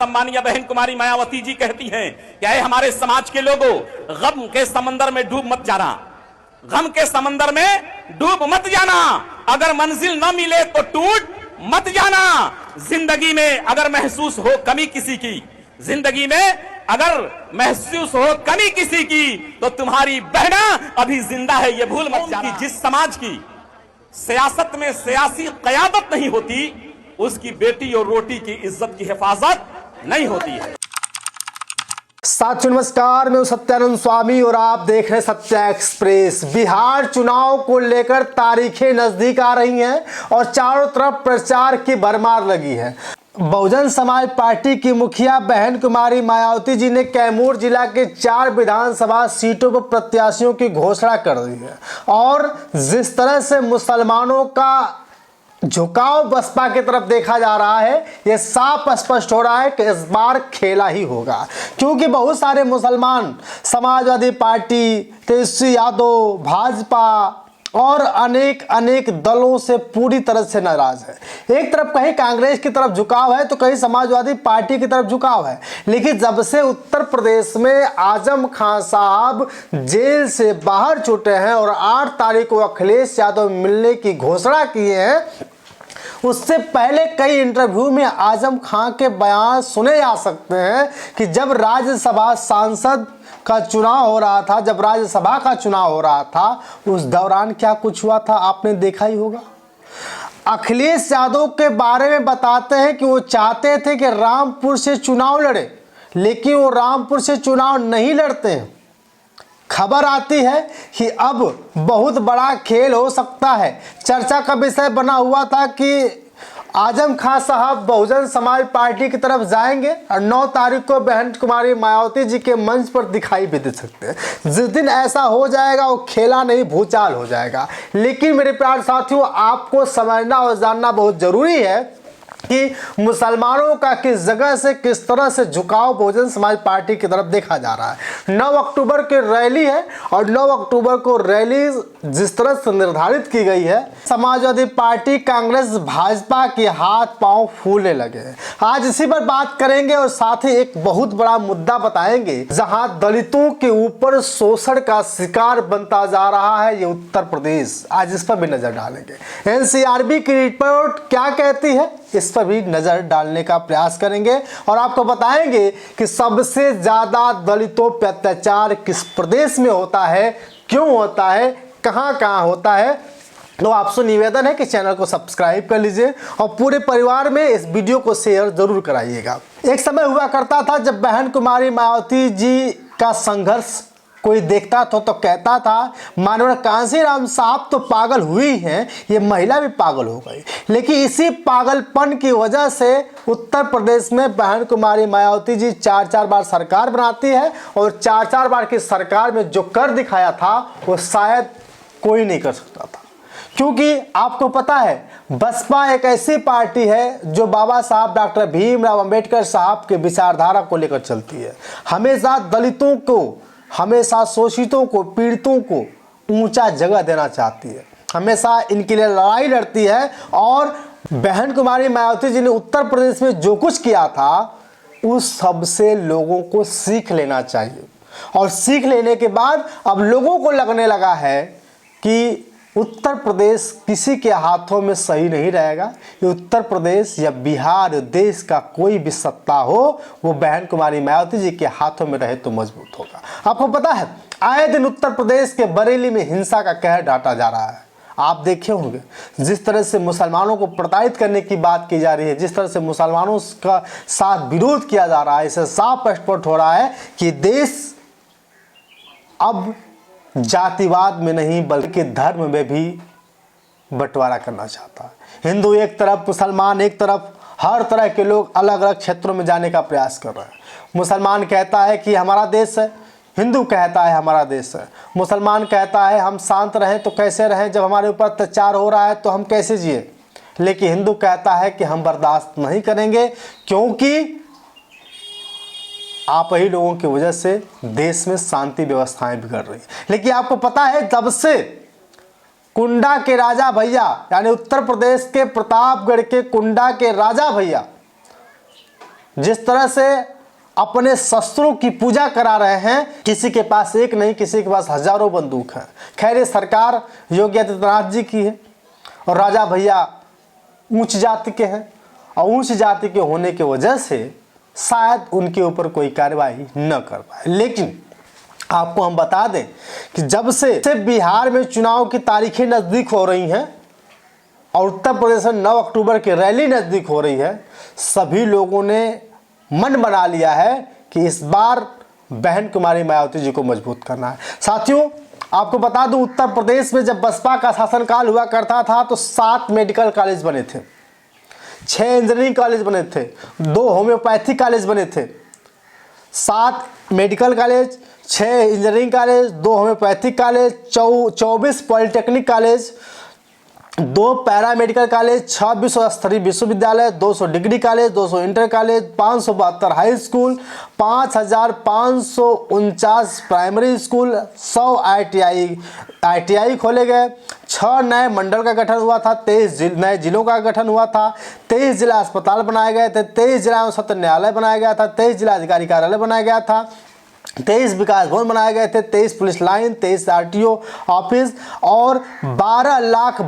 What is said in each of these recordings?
सम्मानीय बहन कुमारी मायावती जी कहती हैं कि अरे हमारे समाज के लोगों, गम के समंदर में डूब मत जाना, गम के समंदर में डूब मत जाना, अगर मंजिल न मिले तो टूट मत जाना। जिंदगी में अगर महसूस हो कमी किसी की, जिंदगी में अगर महसूस हो कमी किसी की, तो तुम्हारी बहना अभी जिंदा है, ये भूल मत जाना। जिस समाज की सियासत में सियासी क़यादत नहीं होती, उसकी बेटी और रोटी की इज्जत की हिफाजत नहीं होती है। साथियों नमस्कार, मैं हूं सत्यानंद स्वामी और आप देख रहे हैं सत्या एक्सप्रेस। बिहार चुनाव को लेकर तारीखें नजदीक आ रही हैं और चारों तरफ प्रचार की भरमार लगी है। बहुजन समाज पार्टी की मुखिया बहन कुमारी मायावती जी ने कैमूर जिला के 4 विधानसभा सीटों पर प्रत्याशियों की घोषणा कर दी है और जिस तरह से मुसलमानों का झुकाव बसपा की तरफ देखा जा रहा है, यह साफ स्पष्ट हो रहा है कि इस बार खेला ही होगा, क्योंकि बहुत सारे मुसलमान समाजवादी पार्टी, तेजस्वी यादव, भाजपा और अनेक दलों से पूरी तरह से नाराज है। एक तरफ कहीं कांग्रेस की तरफ झुकाव है तो कहीं समाजवादी पार्टी की तरफ झुकाव है। लेकिन जब से उत्तर प्रदेश में आजम खान साहब जेल से बाहर छूटे हैं और 8 तारीख को अखिलेश यादव मिलने की घोषणा किए हैं, उससे पहले कई इंटरव्यू में आजम खान के बयान सुने जा सकते हैं कि जब राज्यसभा सांसद का चुनाव हो रहा था, जब राज्यसभा का चुनाव हो रहा था, उस दौरान क्या कुछ हुआ था आपने देखा ही होगा। अखिलेश यादव के बारे में बताते हैं कि वो चाहते थे कि रामपुर से चुनाव लड़े, लेकिन वो रामपुर से चुनाव नहीं लड़ते हैं। खबर आती है कि अब बहुत बड़ा खेल हो सकता है। चर्चा का विषय बना हुआ था कि आजम खान साहब बहुजन समाज पार्टी की तरफ जाएंगे और 9 तारीख को बहन कुमारी मायावती जी के मंच पर दिखाई भी दे सकते हैं। जिस दिन ऐसा हो जाएगा वो खेला नहीं, भूचाल हो जाएगा। लेकिन मेरे प्यारे साथियों, आपको समझना और जानना बहुत जरूरी है कि मुसलमानों का किस जगह से, किस तरह से झुकाव बहुजन समाज पार्टी की तरफ देखा जा रहा है। 9 अक्टूबर की रैली है और 9 अक्टूबर को रैली जिस तरह से निर्धारित की गई है, समाजवादी पार्टी, कांग्रेस, भाजपा के हाथ पांव फूलने लगे हैं। आज इसी पर बात करेंगे और साथ ही एक बहुत बड़ा मुद्दा बताएंगे जहां दलितों के ऊपर शोषण का शिकार बनता जा रहा है, ये उत्तर प्रदेश। आज इस पर भी नजर डालेंगे। एनसीआरबी की रिपोर्ट क्या कहती है, इस पर भी नजर डालने का प्रयास करेंगे और आपको बताएंगे कि सबसे ज्यादा दलितों पर अत्याचार किस प्रदेश में होता है, क्यों होता है, कहां होता है। तो आपसे निवेदन है कि चैनल को सब्सक्राइब कर लीजिए और पूरे परिवार में इस वीडियो को शेयर जरूर कराइएगा। एक समय हुआ करता था जब बहन कुमारी मायावती जी का संघर्ष कोई देखता तो कहता था मानव कांशीराम साहब तो पागल हुई हैं, ये महिला भी पागल हो गई। लेकिन इसी पागलपन की वजह से उत्तर प्रदेश में बहन कुमारी मायावती जी 4 बार सरकार बनाती है और 4 बार की सरकार में जो कर दिखाया था वो शायद कोई नहीं कर सकता था। क्योंकि आपको पता है, बसपा एक ऐसी पार्टी है जो बाबा साहब डॉक्टर भीमराव अंबेडकर साहब के विचारधारा को लेकर चलती है। हमेशा दलितों को, हमेशा शोषितों को, पीड़ितों को ऊंचा जगह देना चाहती है, हमेशा इनके लिए लड़ाई लड़ती है। और बहन कुमारी मायावती जी ने उत्तर प्रदेश में जो कुछ किया था उस सब से लोगों को सीख लेना चाहिए। और सीख लेने के बाद अब लोगों को लगने लगा है कि उत्तर प्रदेश किसी के हाथों में सही नहीं रहेगा। ये उत्तर प्रदेश या बिहार, देश का कोई भी सत्ता हो, वो बहन कुमारी मायावती जी के हाथों में रहे तो मजबूत होगा। आपको पता है, आए दिन उत्तर प्रदेश के बरेली में हिंसा का कहर डांटा जा रहा है। आप देखे होंगे जिस तरह से मुसलमानों को प्रताड़ित करने की बात की जा रही है, जिस तरह से मुसलमानों का साथ विरोध किया जा रहा है, इससे साफ स्पष्ट हो रहा है कि देश अब जातिवाद में नहीं बल्कि धर्म में भी बंटवारा करना चाहता है। हिंदू एक तरफ, मुसलमान एक तरफ, हर तरह के लोग अलग अलग क्षेत्रों में जाने का प्रयास कर रहे हैं। मुसलमान कहता है कि हमारा देश है, हिंदू कहता है हमारा देश है। मुसलमान कहता है हम शांत रहें तो कैसे रहें, जब हमारे ऊपर अत्याचार हो रहा है तो हम कैसे जिए। लेकिन हिंदू कहता है कि हम बर्दाश्त नहीं करेंगे, क्योंकि आप ही लोगों की वजह से देश में शांति व्यवस्थाएं बिगड़ रही। लेकिन आपको पता है, जब से कुंडा के राजा भैया, यानी उत्तर प्रदेश के प्रतापगढ़ के कुंडा के राजा भैया जिस तरह से अपने शस्त्रों की पूजा करा रहे हैं, किसी के पास एक नहीं, किसी के पास हजारों बंदूक है। खैर ये सरकार योगी आदित्यनाथ जी की है और राजा भैया ऊंच जाति के हैं और ऊंच जाति के होने की वजह से शायद उनके ऊपर कोई कार्रवाई न कर पाए। लेकिन आपको हम बता दें कि जब से बिहार में चुनाव की तारीखें नज़दीक हो रही हैं और उत्तर प्रदेश में 9 अक्टूबर की रैली नज़दीक हो रही है, सभी लोगों ने मन बना लिया है कि इस बार बहन कुमारी मायावती जी को मजबूत करना है। साथियों, आपको बता दूं, उत्तर प्रदेश में जब बसपा का शासनकाल हुआ करता था तो 7 मेडिकल कॉलेज बने थे, 6 इंजीनियरिंग कॉलेज बने थे, 2 होम्योपैथी कॉलेज बने थे। 7 medical college, 6 engineering college, 2 homeopathic college, 24 polytechnic college, 2 paramedical college, 6 विश्व स्तरीय विश्वविद्यालय, 200 degree college, 200 inter college, 572 high school, 5549 primary school, 100 ITI खोले गए, 6 नए मंडल का गठन हुआ था, 23 नए जिलों का गठन हुआ था, 23 जिला अस्पताल बनाए गए थे, 23 जिला में सत्र न्यायालय बनाया गया था, 23 जिला अधिकारी कार्यालय बनाया गया था, 23 विकास भवन बनाए गए थे, 23 पुलिस लाइन, 23 RTO ऑफिस और 12 लाख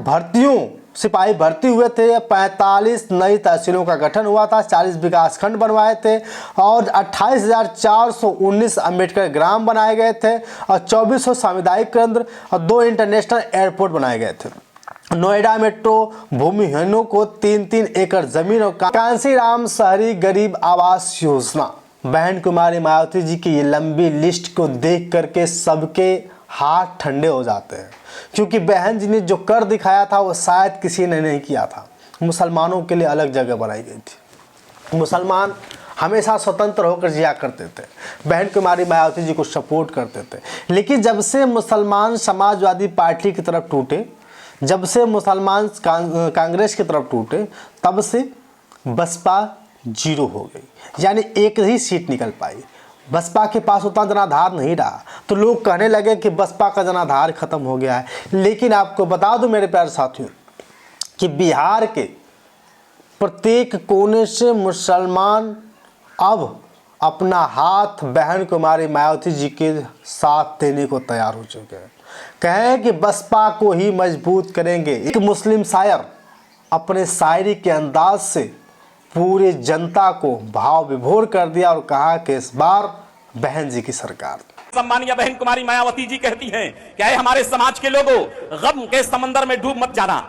सिपाही भर्ती हुए थे। 45 नई तहसीलों का गठन हुआ था, 40 विकास खंड बनवाए थे और 28,419 अम्बेडकर ग्राम बनाए गए थे और 2400 सामुदायिक केंद्र और 2 इंटरनेशनल एयरपोर्ट बनाए गए थे। नोएडा मेट्रो भूमिहीनों को 3-3 एकड़ जमीन और कांसीराम शहरी गरीब आवास योजना। बहन कुमारी मायावती जी की ये लंबी लिस्ट को देख करके सबके हाथ ठंडे हो जाते हैं, क्योंकि बहन जी ने जो कर दिखाया था वो शायद किसी ने नहीं किया था। मुसलमानों के लिए अलग जगह बनाई गई थी, मुसलमान हमेशा स्वतंत्र होकर जिया करते थे, बहन कुमारी मायावती जी को सपोर्ट करते थे। लेकिन जब से मुसलमान समाजवादी पार्टी की तरफ टूटे, जब से मुसलमान कांग्रेस की तरफ टूटे, तब से बसपा 0 हो गई, यानी एक ही सीट निकल पाई। बसपा के पास उतना जनाधार नहीं रहा, तो लोग कहने लगे कि बसपा का जनाधार खत्म हो गया है। लेकिन आपको बता दूं मेरे प्यारे साथियों कि बिहार के प्रत्येक कोने से मुसलमान अब अपना हाथ बहन कुमारी मायावती जी के साथ देने को तैयार हो चुके हैं। कहें कि बसपा को ही मजबूत करेंगे। एक मुस्लिम शायर अपने शायरी के अंदाज से पूरे जनता को भाव विभोर कर दिया और कहा कि इस बार बहन जी की सरकार। सम्मानीय बहन कुमारी मायावती जी कहती हैं, क्या है हमारे समाज के लोगों, गम के समंदर में डूब मत जाना,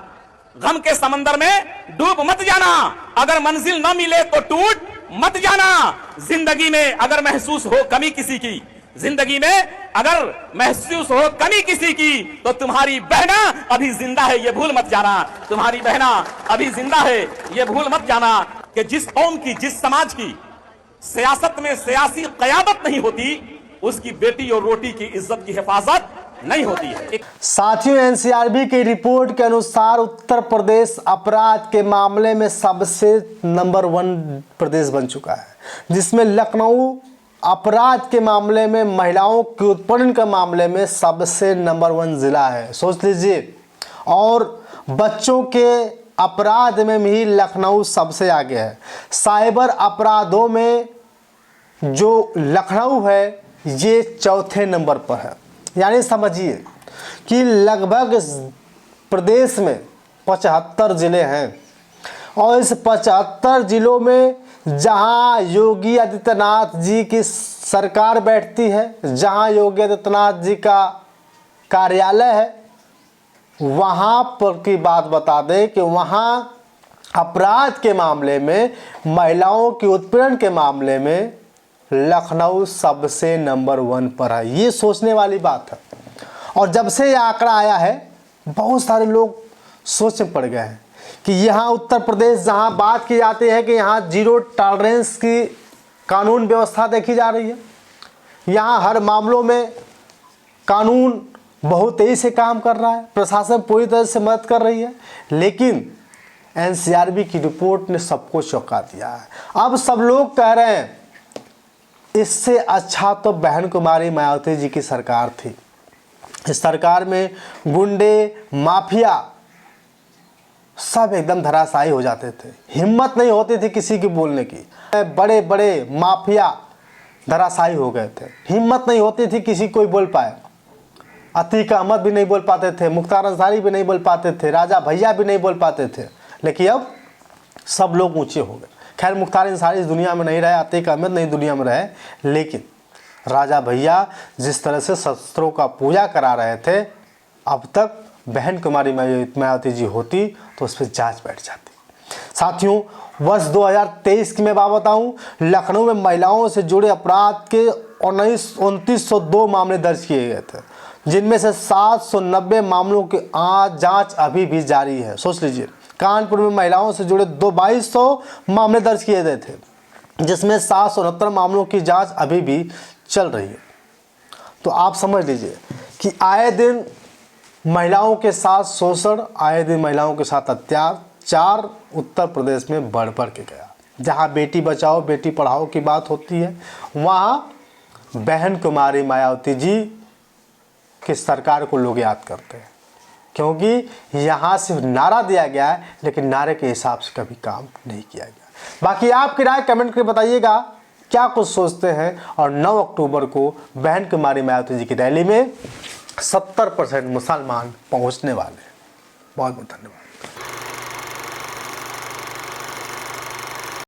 गम के समंदर में डूब मत जाना, अगर मंजिल न मिले तो टूट मत जाना। जिंदगी में अगर महसूस हो कमी किसी की, जिंदगी में अगर महसूस हो कमी किसी की, तो तुम्हारी बहना अभी जिंदा है ये भूल मत जाना, तुम्हारी बहना अभी जिंदा है ये भूल मत जाना। कि जिस कौम की, जिस समाज की सियासत में सियासी क़यादत नहीं होती, उसकी बेटी और रोटी की इज्जत की हिफाजत नहीं होती है। साथियों, NCRB की रिपोर्ट के अनुसार उत्तर प्रदेश अपराध के मामले में सबसे नंबर 1 प्रदेश बन चुका है, जिसमें लखनऊ अपराध के मामले में, महिलाओं के उत्पीड़न के मामले में सबसे नंबर 1 जिला है, सोच लीजिए। और बच्चों के अपराध में भी लखनऊ सबसे आगे है। साइबर अपराधों में जो लखनऊ है ये 4थे नंबर पर है। यानी समझिए कि लगभग प्रदेश में 75 जिले हैं और इस 75 जिलों में जहां योगी आदित्यनाथ जी की सरकार बैठती है, जहां योगी आदित्यनाथ जी का कार्यालय है, वहां पर की बात बता दें कि वहां अपराध के मामले में, महिलाओं के उत्पीड़न के मामले में लखनऊ सबसे नंबर 1 पर है। ये सोचने वाली बात है। और जब से ये आंकड़ा आया है, बहुत सारे लोग सोच में पड़ गए हैं कि यहाँ उत्तर प्रदेश, जहाँ बात की जाती है कि यहाँ 0 टॉलरेंस की कानून व्यवस्था देखी जा रही है, यहाँ हर मामलों में कानून बहुत तेजी से काम कर रहा है, प्रशासन पूरी तरह से मदद कर रही है। लेकिन NCRB की रिपोर्ट ने सबको चौंका दिया है। अब सब लोग कह रहे हैं इससे अच्छा तो बहन कुमारी मायावती जी की सरकार थी। इस सरकार में गुंडे, माफिया सब एकदम धराशायी हो जाते थे, हिम्मत नहीं होती थी किसी की बोलने की। बड़े बड़े माफिया धराशायी हो गए थे, हिम्मत नहीं होती थी किसी कोई बोल पाए। अतीक अहमद भी नहीं बोल पाते थे, मुख्तार अंसारी भी नहीं बोल पाते थे, राजा भैया भी नहीं बोल पाते थे, लेकिन अब सब लोग ऊंचे हो गए। खैर मुख्तार अंसारी इस दुनिया में नहीं रहे, अतीक अहमद नहीं दुनिया में रहे, लेकिन राजा भैया जिस तरह से शस्त्रों का पूजा करा रहे थे, अब तक बहन कुमारी मायावती जी होती तो उस पर जांच बैठ जाती। साथियों, वर्ष 2023 की मैं बात बताऊं, लखनऊ में महिलाओं से जुड़े अपराध के 2902 मामले दर्ज किए गए थे, जिनमें से 790 मामलों की जांच अभी भी जारी है। सोच लीजिए, कानपुर में महिलाओं से जुड़े 2200 मामले दर्ज किए गए थे, जिसमें 769 मामलों की जांच अभी भी चल रही है। तो आप समझ लीजिए कि आए दिन महिलाओं के साथ शोषण, आए दिन महिलाओं के साथ अत्याचार उत्तर प्रदेश में बढ़ के गया। जहां बेटी बचाओ बेटी पढ़ाओ की बात होती है, वहां बहन कुमारी मायावती जी की सरकार को लोग याद करते हैं, क्योंकि यहाँ सिर्फ नारा दिया गया है, लेकिन नारे के हिसाब से कभी काम नहीं किया गया। बाकी आपकी राय कमेंट करके बताइएगा, क्या कुछ सोचते हैं। और 9 अक्टूबर को बहन कुमारी मायावती जी की रैली में 70% मुसलमान पहुंचने वाले हैं। बहुत बहुत धन्यवाद।